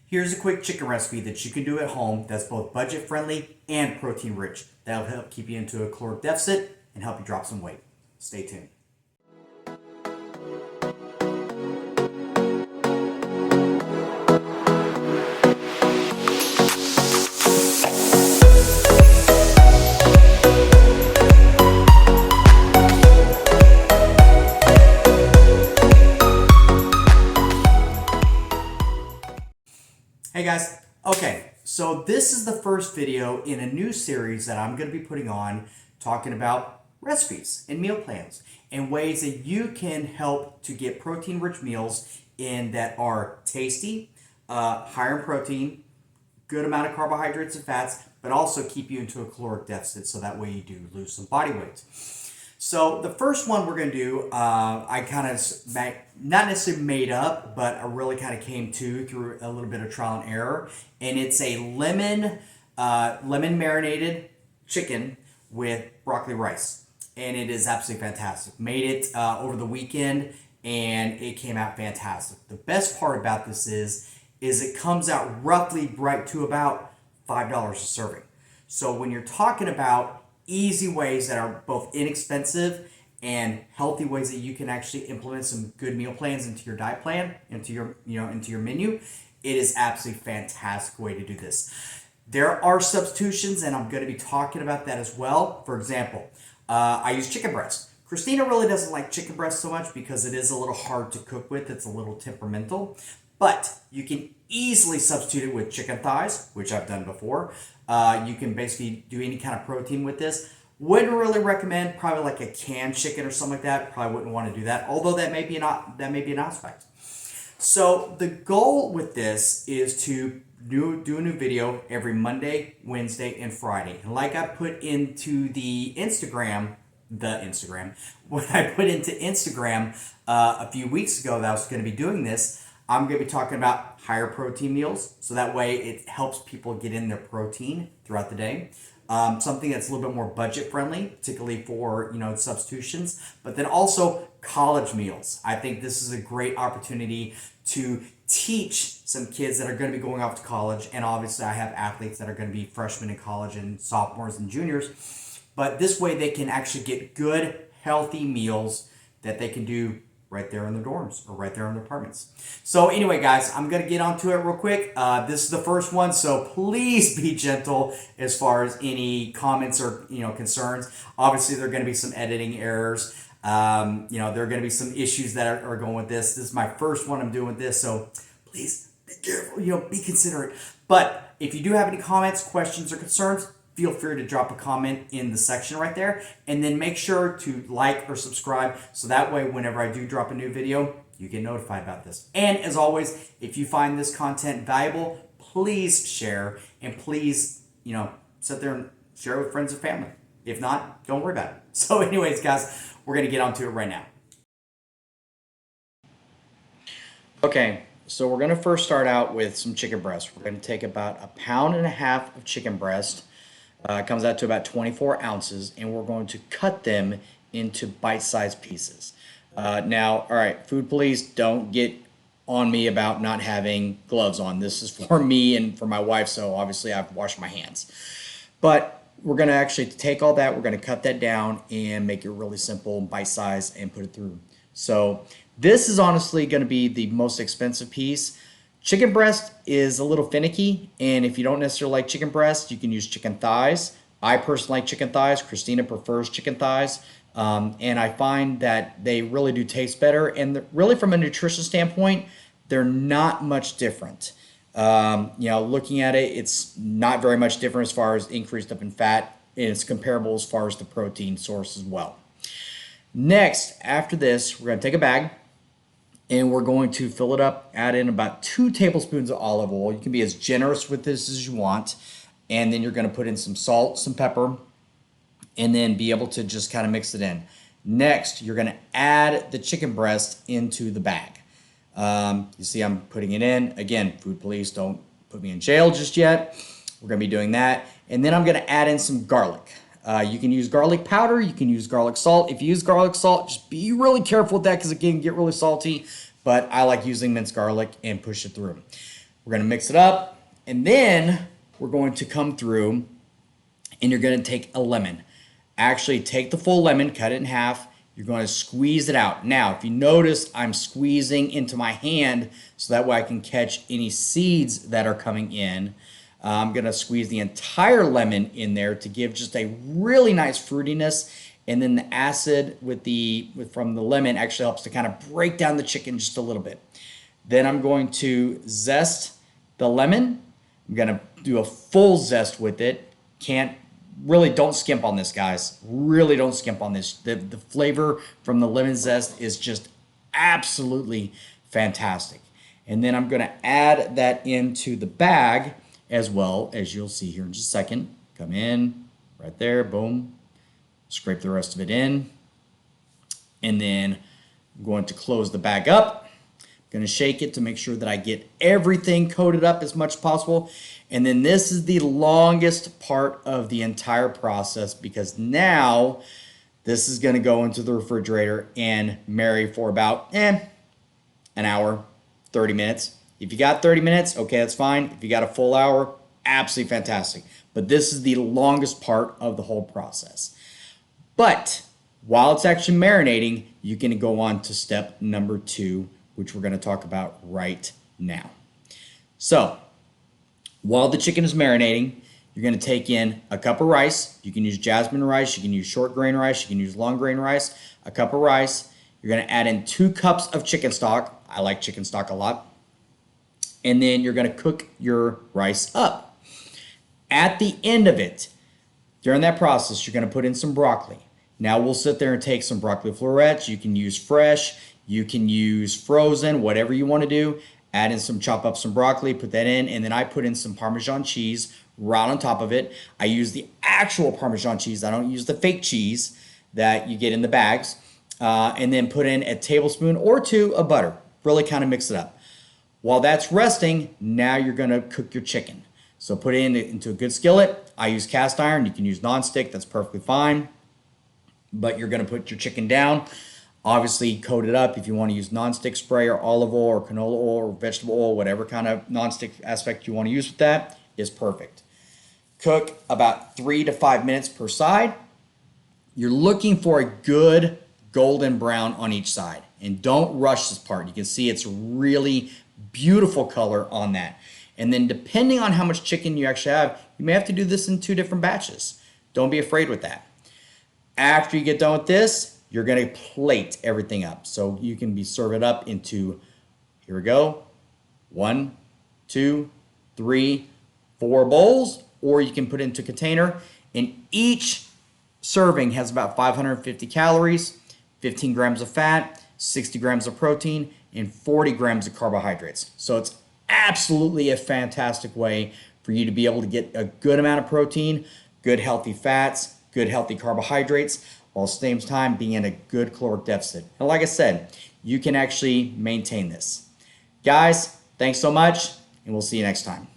Here's a quick chicken recipe that you can do at home that's both budget friendly and protein rich. That'll help keep you into a caloric deficit and help you drop some weight. Stay tuned. Hey guys, okay, so this is the first video in a new series that I'm going to be putting on talking about recipes and meal plans and ways that you can help to get protein rich meals in that are tasty, higher in protein, good amount of carbohydrates and fats, but also keep you into a caloric deficit so that way you do lose some body weight. So the first one we're going to do, I kind of not necessarily made up, but I really kind of came to through a little bit of trial and error. And it's a lemon marinated chicken with broccoli rice. And it is absolutely fantastic. Made it over the weekend and it came out fantastic. The best part about this is it comes out roughly right to about $5 a serving. So when you're talking about easy ways that are both inexpensive and healthy ways that you can actually implement some good meal plans into your diet plan, into your menu, it is absolutely fantastic way to do this. There are substitutions, and I'm going to be talking about that as well. For example, I use chicken breast. Christina really doesn't like chicken breast so much because it is a little hard to cook with. It's a little temperamental, but you can easily substitute it with chicken thighs, which I've done before. You can basically do any kind of protein with this. Wouldn't really recommend probably like a canned chicken or something like that. Probably wouldn't want to do that, although that may be an aspect. So the goal with this is to do a new video every Monday, Wednesday, and Friday. And like I put into the Instagram, when I put into Instagram a few weeks ago that I was going to be doing this, I'm going to be talking about higher protein meals. So that way it helps people get in their protein throughout the day. Something that's a little bit more budget friendly, particularly for, substitutions, but then also college meals. I think this is a great opportunity to teach some kids that are going to be going off to college. And obviously I have athletes that are going to be freshmen in college and sophomores and juniors, but this way they can actually get good, healthy meals that they can do right there in the dorms or right there in the apartments. So anyway, guys, I'm going to get onto it real quick. This is the first one, so please be gentle as far as any comments or, concerns. Obviously, there are going to be some editing errors. There are going to be some issues that are going with this. This is my first one I'm doing with this, so please be careful, be considerate. But if you do have any comments, questions, or concerns, feel free to drop a comment in the section right there, and then make sure to like or subscribe so that way whenever I do drop a new video, you get notified about this. And as always, if you find this content valuable, please share, and please, sit there and share with friends and family. If not, don't worry about it. So anyways, guys, we're going to get onto it right now. Okay, so we're going to first start out with some chicken breast. We're going to take about 1.5 pounds of chicken breast. It comes out to about 24 ounces, and we're going to cut them into bite-sized pieces. Now, all right, food police, don't get on me about not having gloves on. This is for me and for my wife, so obviously I've washed my hands. But we're going to actually take all that, we're going to cut that down and make it really simple, bite-sized, and put it through. So this is honestly going to be the most expensive piece. Chicken breast is a little finicky, and if you don't necessarily like chicken breast, you can use chicken thighs. I personally like chicken thighs. Christina prefers chicken thighs, and I find that they really do taste better, and really from a nutrition standpoint, they're not much different. Looking at it, it's not very much different as far as increased up in fat, and it's comparable as far as the protein source as well. Next, after this, we're going to take a bag, and we're going to fill it up, add in about 2 tablespoons of olive oil. You can be as generous with this as you want. And then you're going to put in some salt, some pepper, and then be able to just kind of mix it in. Next, you're going to add the chicken breast into the bag. You see I'm putting it in. Again, food police, don't put me in jail just yet. We're going to be doing that. And then I'm going to add in some garlic. You can use garlic powder. You can use garlic salt. If you use garlic salt, just be really careful with that because it can get really salty. But I like using minced garlic and push it through. We're going to mix it up, and then we're going to come through and you're going to take a lemon. Actually, take the full lemon, cut it in half. You're going to squeeze it out. Now, if you notice, I'm squeezing into my hand so that way I can catch any seeds that are coming in. I'm going to squeeze the entire lemon in there to give just a really nice fruitiness. And then the acid from the lemon actually helps to kind of break down the chicken just a little bit. Then I'm going to zest the lemon. I'm going to do a full zest with it. Don't skimp on this, guys. Really don't skimp on this. The flavor from the lemon zest is just absolutely fantastic. And then I'm going to add that into the bag as well, as you'll see here in just a second. Come in, right there, boom. Scrape the rest of it in. And then I'm going to close the bag up. Going to shake it to make sure that I get everything coated up as much as possible. And then this is the longest part of the entire process, because now this is going to go into the refrigerator and marry for about an hour, 30 minutes. If you got 30 minutes, okay, that's fine. If you got a full hour, absolutely fantastic. But this is the longest part of the whole process. But while it's actually marinating, you can go on to step number 2, which we're going to talk about right now. So, while the chicken is marinating, you're going to take in a cup of rice. You can use jasmine rice, you can use short grain rice, you can use long grain rice. A cup of rice. You're going to add in 2 cups of chicken stock. I like chicken stock a lot. And then you're going to cook your rice up. At the end of it, during that process, you're going to put in some broccoli. Now we'll sit there and take some broccoli florets. You can use fresh. You can use frozen, whatever you want to do. Add in chop up some broccoli, put that in, and then I put in some Parmesan cheese right on top of it. I use the actual Parmesan cheese. I don't use the fake cheese that you get in the bags. And then put in a tablespoon or 2 of butter. Really kind of mix it up. While that's resting, now you're going to cook your chicken. So put it into a good skillet. I use cast iron. You can use nonstick. That's perfectly fine. But you're going to put your chicken down. Obviously, coat it up. If you want to use nonstick spray or olive oil or canola oil or vegetable oil, whatever kind of nonstick aspect you want to use with that is perfect. Cook about 3 to 5 minutes per side. You're looking for a good golden brown on each side. And don't rush this part. You can see it's really beautiful color on that. And then depending on how much chicken you actually have, you may have to do this in 2 different batches. Don't be afraid with that. After you get done with this, you're going to plate everything up. So you can serve it up into, here we go, 1, 2, 3, 4 bowls, or you can put it into a container. And each serving has about 550 calories, 15 grams of fat, 60 grams of protein, and 40 grams of carbohydrates. So it's absolutely a fantastic way for you to be able to get a good amount of protein, good healthy fats, good healthy carbohydrates, while at the same time being in a good caloric deficit. And like I said, you can actually maintain this. Guys, thanks so much, and we'll see you next time.